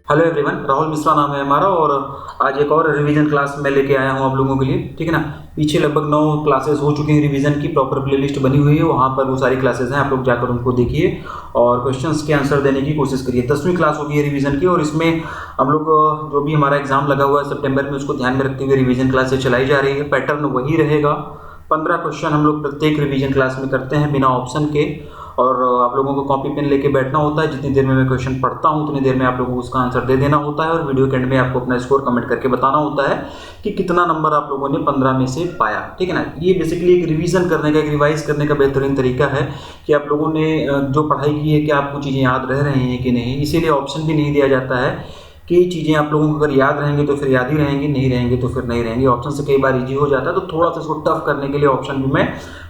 Hello everyone, Rahul Mishra नाम है हमारा और आज एक और रिवीजन क्लास मैं लेके आया हूँ आप लोगों के लिए। ठीक है ना। पीछे लगभग 9 क्लासेस हो चुकी हैं रिवीजन की, प्रॉपर प्लेलिस्ट बनी हुई है, वहाँ पर वो सारी क्लासेस हैं, आप लोग जाकर उनको देखिए और क्वेश्चंस के आंसर देने की कोशिश करिए। 10वीं क्लास होगी है रिवीजन की और इसमें हम लोग जो भी हमारा एग्जाम लगा हुआ है सितंबर में, उसको ध्यान में रखते हुए रिवीजन क्लासेस चलाई जा रही है। पैटर्न वही रहेगा, 15 क्वेश्चन हम लोग प्रत्येक रिवीजन क्लास में करते हैं बिना ऑप्शन के, और आप लोगों को कॉपी पेन लेके बैठना होता है। जितनी देर में मैं क्वेश्चन पढ़ता हूँ उतनी देर में आप लोगों को उसका आंसर दे देना होता है और वीडियो के एंड में आपको अपना स्कोर कमेंट करके बताना होता है कि कितना नंबर आप लोगों ने 15 में से पाया। ठीक है ना। ये बेसिकली एक रिवीजन करने का, एक रिवाइज करने का बेहतरीन तरीका है कि आप लोगों ने जो पढ़ाई की है कि आपको चीज़ें याद रह रही हैं कि नहीं। इसीलिए ऑप्शन भी नहीं दिया जाता है कि चीज़ें आप लोगों को अगर याद रहेंगी तो फिर याद ही रहेंगी, नहीं रहेंगी तो फिर नहीं रहेंगी। ऑप्शन से कई बार इजी हो जाता है, तो थोड़ा सा इसको टफ करने के लिए ऑप्शन भी मैं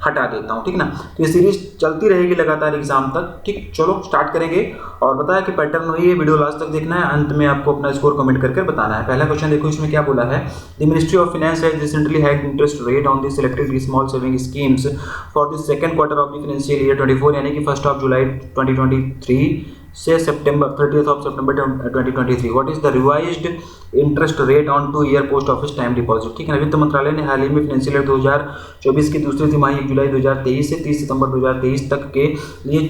हटा देता हूँ। ठीक है ना। तो ये सीरीज चलती रहेगी लगातार एग्जाम तक। ठीक, चलो स्टार्ट करेंगे। और बताया कि पैटर्न वही है, वीडियो लास्ट तक देखना है, अंत में आपको अपना स्कोर कमेंट करके बताना है। पहला क्वेश्चन देखो, इसमें क्या बोला है। The ministry of finance has recently hiked interest rate on the selected small saving schemes for the second quarter of the financial year 24, यानी कि 1 जुलाई 2023 से September 30th of September 2023। What is the revised interest rate on 2 year post office time deposit. ठीक है ना। वित्त मंत्रालय ने हाल ही में फाइनेंशियल ईयर 2024 की दूसरी तिमाही 1 जुलाई 2023 से 30 सितंबर 2023 तक के लिए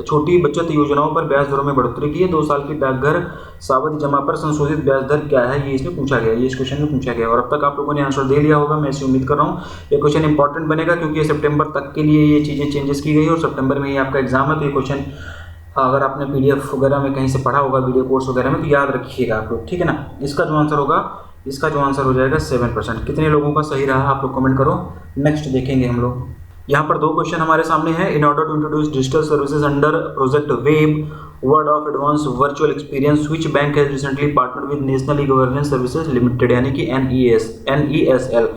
छोटी बचत योजनाओं पर ब्याज दरों में बढ़ोतरी की है। 2 साल की डाकघर सावधि जमा पर संशोधित ब्याज दर क्या है, ये इसमें पूछा गया, ये इस क्वेश्चन में पूछा गया। और अब तक आप लोगों ने आंसर दे लिया होगा, मैं ऐसी उम्मीद कर रहा हूँ। ये क्वेश्चन इंपॉर्टेंट बनेगा क्योंकि ये सितंबर तक के लिए ये चीज़ें चेंजेस की गई और सितंबर में ही आपका एग्जाम है। तो ये क्वेश्चन अगर आपने पीडीएफ वगैरह में कहीं से पढ़ा होगा, वीडियो कोर्स वगैरह में, तो याद रखिएगा आप लोग। ठीक है ना। इसका जो आंसर होगा, इसका जो आंसर हो जाएगा 7%। कितने लोगों का सही रहा आप लोग कमेंट करो। नेक्स्ट देखेंगे हम लोग। यहाँ पर 2 क्वेश्चन हमारे सामने हैं। In order to introduce digital services under project web world of advance virtual experience, which bank has recently partnered with national e governance services limited, यानी कि NESL।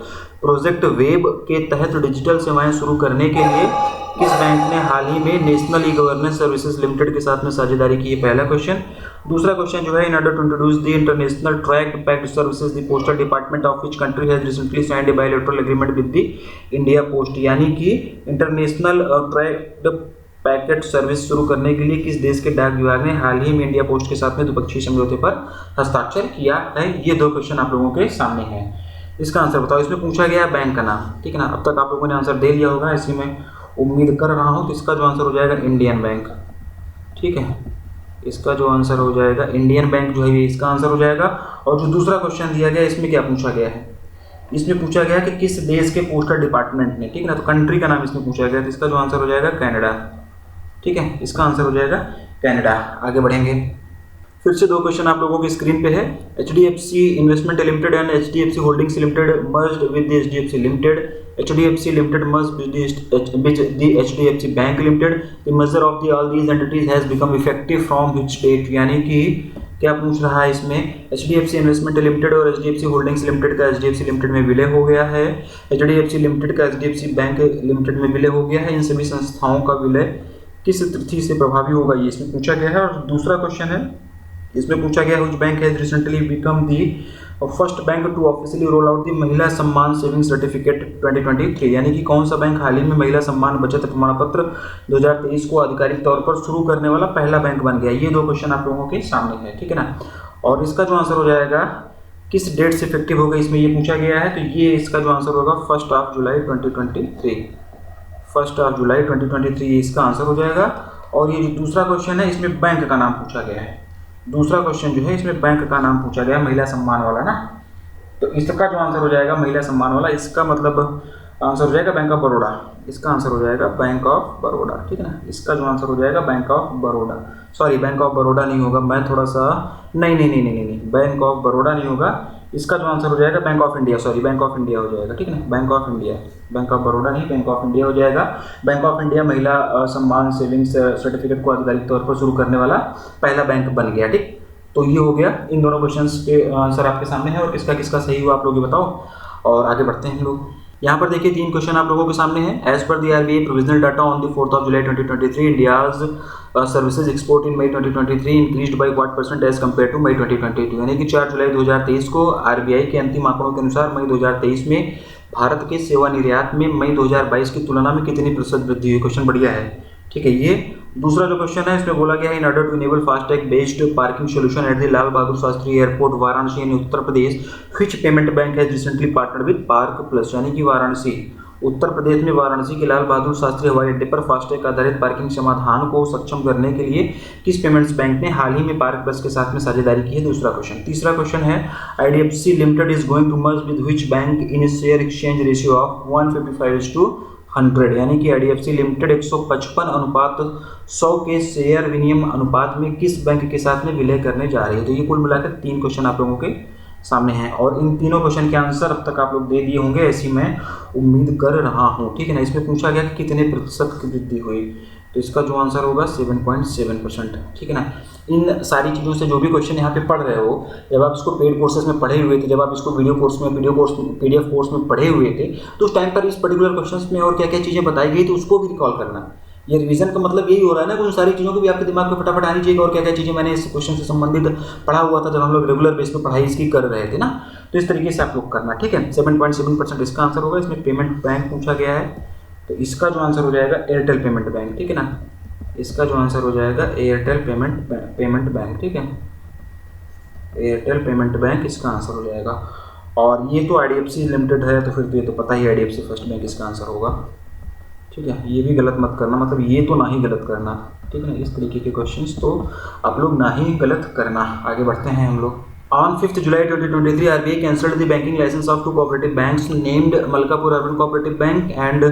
प्रोजेक्ट वेब के तहत डिजिटल सेवाएं शुरू करने के लिए किस बैंक ने हाल ही में national e governance services limited के साथ में साझेदारी की है, पहला क्वेश्चन। दूसरा क्वेश्चन जो है, in order to introduce the international tracked packed services the postal department of which country has recently signed a bilateral agreement with the India Post, यानी कि इंटरनेशनल ट्रैक्ड पैकेट सर्विस शुरू करने के लिए किस देश के डाक विभाग ने हाल ही में इंडिया पोस्ट के साथ में द्विपक्षीय समझौते पर हस्ताक्षर किया है। ये 2 क्वेश्चन आप लोगों के सामने हैं। इसका आंसर बताओ। इसमें पूछा गया है बैंक का नाम। ठीक है ना। अब तक आप लोगों ने आंसर दे लिया होगा, ऐसी मैं उम्मीद कर रहा हूँ। तो इसका जो आंसर हो जाएगा इंडियन बैंक। ठीक है, इसका जो आंसर हो जाएगा इंडियन बैंक जो है, इसका आंसर हो जाएगा। और जो दूसरा क्वेश्चन दिया गया, इसमें क्या पूछा गया है, इसमें पूछा गया कि किस देश के पोस्टल डिपार्टमेंट ने, ठीक है ना, तो कंट्री का नाम इसमें पूछा गया, तो इसका जो आंसर हो जाएगा कनाडा। ठीक है, इसका आंसर हो जाएगा कनाडा। आगे बढ़ेंगे। फिर से 2 क्वेश्चन आप लोगों की स्क्रीन पे है। HDFC investment limited and HDFC holdings limited merged with the HDFC limited. HDFC limited merged with the HDFC bank limited. The merger of the all these entities has become effective from which date, यानी कि क्या पूछ रहा है इसमें, HDFC investment limited और HDFC holdings limited का HDFC limited में विलय हो गया है। HDFC लिमिटेड का HDFC बैंक लिमिटेड में विलय हो गया है। इन सभी संस्थाओं का विलय किस तिथि से प्रभावी होगा, ये इसमें पूछा गया है। और दूसरा क्वेश्चन है, इसमें पूछा गया which bank has recently become the first bank to officially roll out the Mahila Samman saving certificate 2023, यानी कि कौन सा बैंक हाल ही में महिला सम्मान बचत प्रमाण पत्र 2023 को आधिकारिक तौर पर शुरू करने वाला पहला बैंक बन गया। ये 2 क्वेश्चन आप लोगों के सामने है। ठीक है ना। और इसका जो आंसर हो जाएगा, किस डेट से इफेक्टिव होगा, इसमें ये पूछा गया है। तो ये इसका जो आंसर होगा 1 जुलाई 2023। 1 जुलाई 2023 इसका आंसर हो जाएगा। और ये जो दूसरा क्वेश्चन है, इसमें बैंक का नाम पूछा गया है। दूसरा क्वेश्चन जो है, इसमें बैंक का नाम पूछा गया, महिला सम्मान वाला ना, तो इसका जो आंसर हो जाएगा महिला सम्मान वाला, इसका मतलब आंसर हो जाएगा बैंक ऑफ बड़ौदा। इसका आंसर हो जाएगा बैंक ऑफ बड़ौदा। ठीक है ना। इसका जो आंसर हो जाएगा bank of Baroda, sorry bank of Baroda नहीं होगा, मैं थोड़ा सा नहीं, बैंक ऑफ बड़ौदा नहीं होगा। इसका जो आंसर हो जाएगा bank of India, sorry bank of India हो जाएगा। ठीक है ना। Bank of India, bank of Baroda नहीं, बैंक ऑफ इंडिया हो जाएगा। बैंक ऑफ इंडिया महिला सम्मान सेविंग्स सर्टिफिकेट को आधिकारिक तौर पर शुरू करने वाला पहला बैंक बन गया। ठीक, तो ये हो गया। इन दोनों क्वेश्चंस के आंसर आपके सामने है और किसका किसका सही हुआ आप लोग बताओ। और आगे बढ़ते हैं हम लोग। यहाँ पर देखिए 3 क्वेश्चन आप लोगों के सामने हैं। As per the RBI provisional data on the 4 July 2023, India's services export in May 2023 increased by what percent as compare to May 2022, यानी कि 4 जुलाई 2023 को RBI के अंतिम आंकड़ों के अनुसार मई 2023 में भारत के सेवा निर्यात में मई 2022 की तुलना में कितनी प्रतिशत वृद्धि हुई। क्वेश्चन बढ़िया है। ठीक है, ये दूसरा जो क्वेश्चन है इसमें बोला गया है in order to enable FASTag based parking solution at the Lal Bahadur Shastri airport Varanasi in Uttar Pradesh which payment bank has recently partnered with Park Plus, यानी कि वाराणसी उत्तर प्रदेश में वाराणसी के लाल बहादुर शास्त्री हवाई अड्डे पर फास्टैग आधारित पार्किंग समाधान को सक्षम करने के लिए किस पेमेंट्स बैंक ने हाल ही में पार्क प्लस के साथ में साझेदारी की है। दूसरा क्वेश्चन। तीसरा क्वेश्चन है IDFC limited is going to merge with which bank in share exchange ratio of 155:100, यानी कि आईडीएफसी लिमिटेड 155 अनुपात 100 के शेयर विनिमय अनुपात में किस बैंक के साथ में विलय करने जा रही है। तो ये कुल मिलाकर 3 क्वेश्चन आप लोगों के सामने हैं और इन तीनों क्वेश्चन के आंसर अब तक आप लोग दे दिए होंगे, ऐसी मैं उम्मीद कर रहा हूँ। ठीक है ना। इसमें पूछा गया कि कितने प्रतिशत की वृद्धि हुई, तो इसका जो आंसर होगा 7.7%। ठीक है ना। इन सारी चीज़ों से जो भी क्वेश्चन यहाँ पे पढ़ रहे हो, जब आप इसको पेड कोर्सेज में पढ़े हुए थे, जब आप इसको वीडियो कोर्स PDF कोर्स में पढ़े हुए थे, तो उस टाइम पर इस पर्टिकुलर क्वेश्चन में और क्या क्या चीज़ें बताई गई तो उसको भी रिकॉल करना। ये रिवीजन का मतलब यही हो रहा है ना कि उन सारी चीज़ों को भी आपके दिमाग में फटाफट आनी चाहिए और क्या क्या चीज़ें मैंने इस क्वेश्चन से संबंधित पढ़ा हुआ था जब हम लोग रेगुलर बेस पर पढ़ाई इसकी कर रहे थे ना। तो इस तरीके से आप लोग करना। ठीक है। 7.7% इसका आंसर होगा। इसमें पेमेंट बैंक पूछा गया है, तो इसका जो आंसर हो जाएगा एयरटेल पेमेंट बैंक। ठीक है ना। इसका जो आंसर हो जाएगा एयरटेल पेमेंट बैंक। ठीक है। एयरटेल पेमेंट बैंक इसका आंसर हो जाएगा। और ये तो आईडीएफसी लिमिटेड है, तो फिर तो ये तो पता ही आईडीएफसी फर्स्ट बैंक इसका आंसर होगा। ठीक है। ये भी गलत मत करना, मतलब ये तो ना ही गलत करना। ठीक है ना। इस तरीके के क्वेश्चंस तो आप लोग ना ही गलत करना। आगे बढ़ते हैं हम लोग। On 5th July 2023, RBI cancelled the banking license of 2 cooperative banks named Malkapur Urban Cooperative Bank and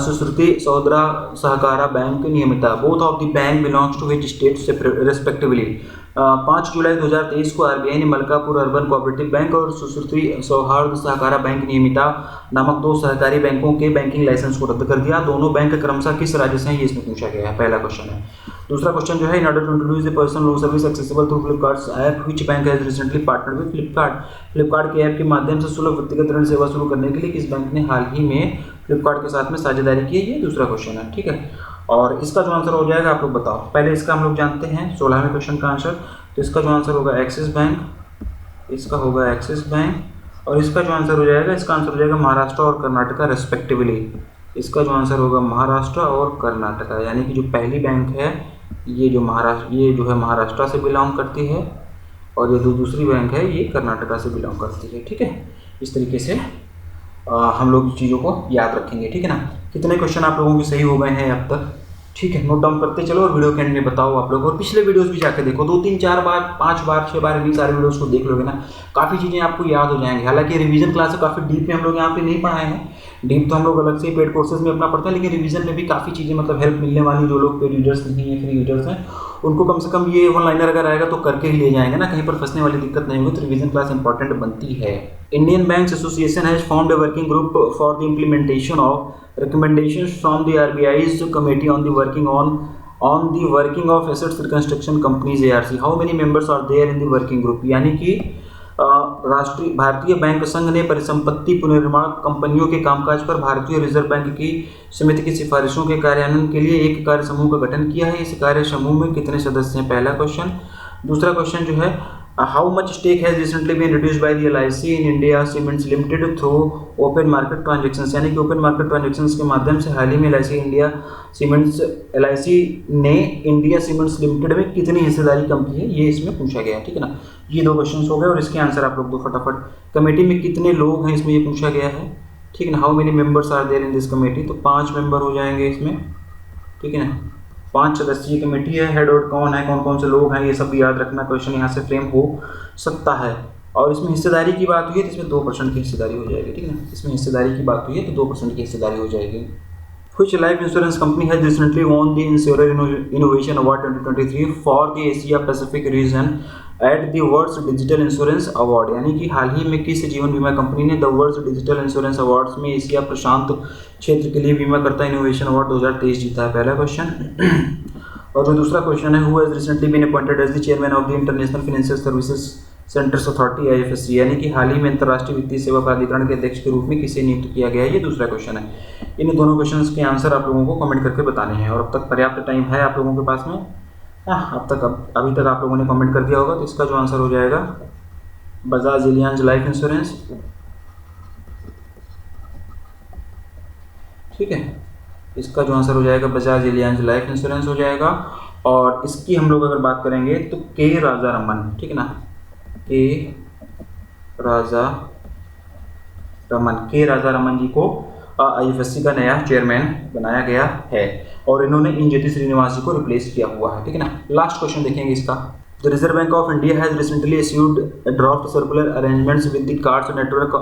Sushruti Saudra Sahakara Bank Niyamita. Both of the bank belongs to which state respectively? 5 जुलाई 2023 को RBI ने Malkapur urban cooperative bank और सुश्रुति सौहार्द सहकारा bank नियमिता नामक 2 सहकारी बैंकों के banking licence को रद्द कर दिया। दोनों बैंक क्रमशः किस राज्य से हैं, ये इसमें पूछा गया है। पहला क्वेश्चन है। दूसरा क्वेश्चन जो है in order to introduce the personal loan service accessible through Flipkart's app which bank has recently partnered with Flipkart के ऐप के माध्यम से सुलभ व्यक्तिगत ऋण सेवा शुरू करने के लिए किस बैंक ने हाल ही में फ्लिपकार्ट के साथ में साझेदारी की है। ये दूसरा क्वेश्चन है। ठीक है। और इसका जो आंसर हो जाएगा आप लोग बताओ। पहले इसका हम लोग जानते हैं 16वें क्वेश्चन का आंसर। तो इसका जो आंसर होगा एक्सिस बैंक, इसका होगा एक्सिस बैंक। और इसका जो आंसर हो जाएगा, इसका आंसर हो जाएगा महाराष्ट्र और कर्नाटका रेस्पेक्टिवली। इसका जो आंसर होगा महाराष्ट्र और कर्नाटका, यानी कि जो पहली बैंक है ये जो है महाराष्ट्र से बिलोंग करती है और ये जो दूसरी बैंक है ये कर्नाटका से बिलोंग करती है। ठीक है। इस तरीके से हम लोग चीज़ों को याद रखेंगे। ठीक है ना। कितने क्वेश्चन आप लोगों के सही हो गए हैं अब तक? ठीक है। नोट डाउन करते चलो और वीडियो के एंड में बताओ आप लोग। और पिछले वीडियोस भी जाके देखो, 2 3 4 बार 5 बार 6 बार भी सारे वीडियोस को देख लोगे ना, काफ़ी चीज़ें आपको याद हो जाएंगी। हालांकि रिवीजन क्लास काफ़ी डीप में हम लोग यहाँ पे नहीं पढ़ाए हैं। डीप तो हम लोग अलग से पेड कोर्सेज में अपना पढ़ते हैं, लेकिन रिवीजन में भी काफ़ी चीज़ें मतलब हेल्प मिलने वाली। जो लोग पेड यूजर्स नहीं है, फ्री यूजर्स हैं, उनको कम से कम ये वन लाइनर अगर आएगा तो करके ही ले जाएंगे ना, कहीं पर फंसने वाली दिक्कत नहीं होगी। तो रिवीजन क्लास इंपॉर्टेंट बनती है। Indian banks association has formed a working group for the implementation of recommendations from the RBI's committee on the working of assets reconstruction companies ARC. How many members are there in the working group? यानी कि भारतीय bank संघ ने परिसंपत्ति पुनर्निर्माण कंपनियों के कामकाज पर भारतीय रिजर्व बैंक की समिति की सिफारिशों के कार्यान्वयन के लिए एक कार्य समूह का गठन किया है। इस कार्य समूह में कितने सदस्य हैं? पहला क्वेश्चन। दूसरा क्वेश्चन जो है how much stake has recently been reduced by the LIC in India Cements Limited through open market transactions, यानी कि ओपन मार्केट ट्रांजैक्शंस के माध्यम से हाल ही में LIC ने इंडिया सीमेंट्स लिमिटेड में कितनी हिस्सेदारी कम की है, ये इसमें पूछा गया है। ठीक है ना। ये 2 क्वेश्चन हो गए और इसके आंसर आप लोग दो फटाफट। कमेटी में कितने लोग हैं इसमें ये पूछा गया है। ठीक है ना। How many members are there in this committee, तो 5 मेंबर हो जाएंगे इसमें। ठीक है ना। 5 सदस्यीय कमेटी है। हेड और कौन है, कौन कौन से लोग हैं, ये सब भी याद रखना। क्वेश्चन यहाँ से फ्रेम हो सकता है। और इसमें हिस्सेदारी की बात हुई है तो इसमें 2% की हिस्सेदारी हो जाएगी। ठीक है ना। इसमें हिस्सेदारी की बात हुई है तो 2% की हिस्सेदारी हो जाएगी। Which life insurance company has recently won the Insurer Innovation Award 2023 for the Asia Pacific region at the World's Digital Insurance Award, यानी कि हाल ही में किस जीवन बीमा कंपनी ने the world's digital insurance awards में एशिया प्रशांत क्षेत्र के लिए बीमाकर्ता इनोवेशन अवार्ड 2023 जीता है? पहला क्वेश्चन। और जो दूसरा क्वेश्चन है, who has recently been appointed as the chairman of the international financial services centres authority IFSC, यानी कि हाल ही में अंतर्राष्ट्रीय वित्तीय सेवा प्राधिकरण के अध्यक्ष के रूप में किसे नियुक्त किया गया है? ये दूसरा क्वेश्चन है। इन दोनों क्वेश्चंस के आंसर आप लोगों को कमेंट करके बताने हैं और अब तक पर्याप्त टाइम है आप लोगों के पास में। अभी तक आप लोगों ने कमेंट कर दिया होगा। तो इसका जो आंसर हो जाएगा बजाज एलियांज लाइफ इंश्योरेंस। ठीक है। इसका जो आंसर हो जाएगा बजाज एलियांज लाइफ इंश्योरेंस हो जाएगा। और इसकी हम लोग अगर बात करेंगे तो के राजा रमन, ठीक है ना, के राजा रमन जी को IFSC का नया चेयरमैन बनाया गया है और इन्होंने इंजेति श्रीनिवास जी को रिप्लेस किया हुआ है, ठीक है ना। लास्ट क्वेश्चन देखेंगे इसका। The reserve bank of India has recently issued draft circular arrangements with the cards network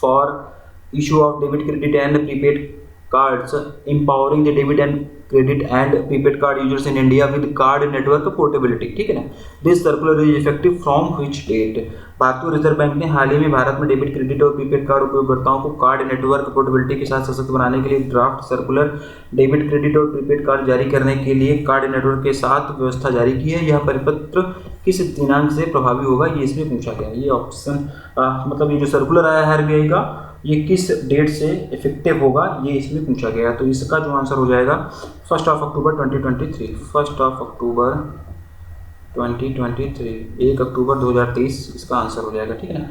for issue of debit credit and prepaid cards empowering the debit and credit and prepaid card users in India with card network portability, ठीक है ना। This circular is effective from which date? भारतीय reserve bank ने हाल ही में भारत में debit credit और prepaid card उपयोगकर्ताओं को कार्ड नेटवर्क पोर्टेबिलिटी के साथ सशक्त बनाने के लिए ड्राफ्ट सर्कुलर डेबिट क्रेडिट और प्रीपेड कार्ड जारी करने के लिए कार्ड नेटवर्क के साथ व्यवस्था जारी की है। यह परिपत्र किस दिनांक से प्रभावी होगा, ये इसमें पूछा गया। ये ऑप्शन मतलब ये जो सर्कुलर आया है RBI का, ये किस डेट से इफेक्टिव होगा, ये इसमें पूछा गया। तो इसका जो आंसर हो जाएगा 1 अक्टूबर 2023, 1 अक्टूबर 2023, 1 अक्टूबर 2023 इसका आंसर हो जाएगा, ठीक है ना।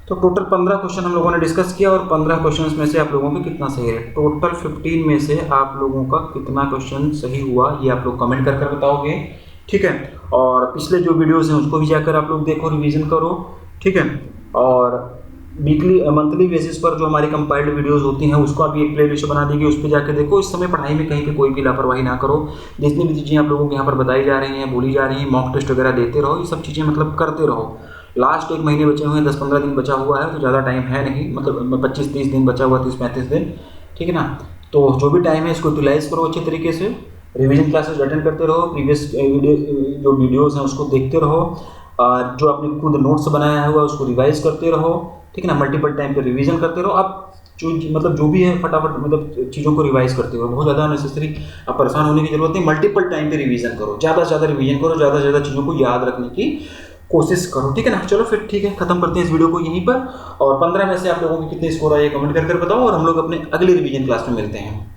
तो टोटल 15 क्वेश्चन हम लोगों ने डिस्कस किया और 15 क्वेश्चन में से आप लोगों के कितना सही है। टोटल 15 में से आप लोगों का कितना क्वेश्चन सही हुआ ये आप लोग कमेंट कर बताओगे, ठीक है। और पिछले जो वीडियोज़ हैं उसको भी जाकर आप लोग देखो, रिविज़न करो, ठीक है। और वीकली मंथली बेसिस पर जो हमारी कंपाइल्ड वीडियोस होती हैं उसको अभी एक प्लेलिस्ट बना दी गई, उस पर जाकर देखो। इस समय पढ़ाई में कहीं पे कोई भी लापरवाही ना करो। जितनी भी चीज़ें आप लोगों को यहाँ पर बताई जा रही हैं, बोली जा रही हैं, मॉक टेस्ट वगैरह देते रहो, ये सब चीज़ें मतलब करते रहो। लास्ट 1 महीने बचे हुए हैं, 10-15 दिन बचा हुआ है, तो ज़्यादा टाइम है नहीं, मतलब 25-30 दिन बचा हुआ, 30-35 दिन, ठीक है ना। तो जो भी टाइम है इसको यूटिलाइज करो अच्छे तरीके से, रिविजन क्लासेस अटेंड करते रहो, प्रीवियस जो वीडियोज़ हैं उसको देखते रहो, जो आपने खुद नोट्स बनाया हुआ उसको रिवाइज करते रहो, ठीक है ना। मल्टीपल टाइम पे रिवीजन करते रहो। आप जो भी है फटाफट मतलब चीज़ों को रिवाइज करते रहो, बहुत ज़्यादा नेसेसरी आप परेशान होने की जरूरत नहीं। मल्टीपल टाइम पे रिवीजन करो, ज़्यादा से ज़्यादा रिवीजन करो, ज़्यादा से ज़्यादा चीज़ों को याद रखने की कोशिश करो, ठीक है ना। चलो फिर ठीक है, खत्म करते हैं इस वीडियो को यहीं पर। और 15 में से आप लोगों के कितने स्कोर आए कमेंट कर बताओ और हम लोग अपने अगले रिवीजन क्लास में मिलते हैं।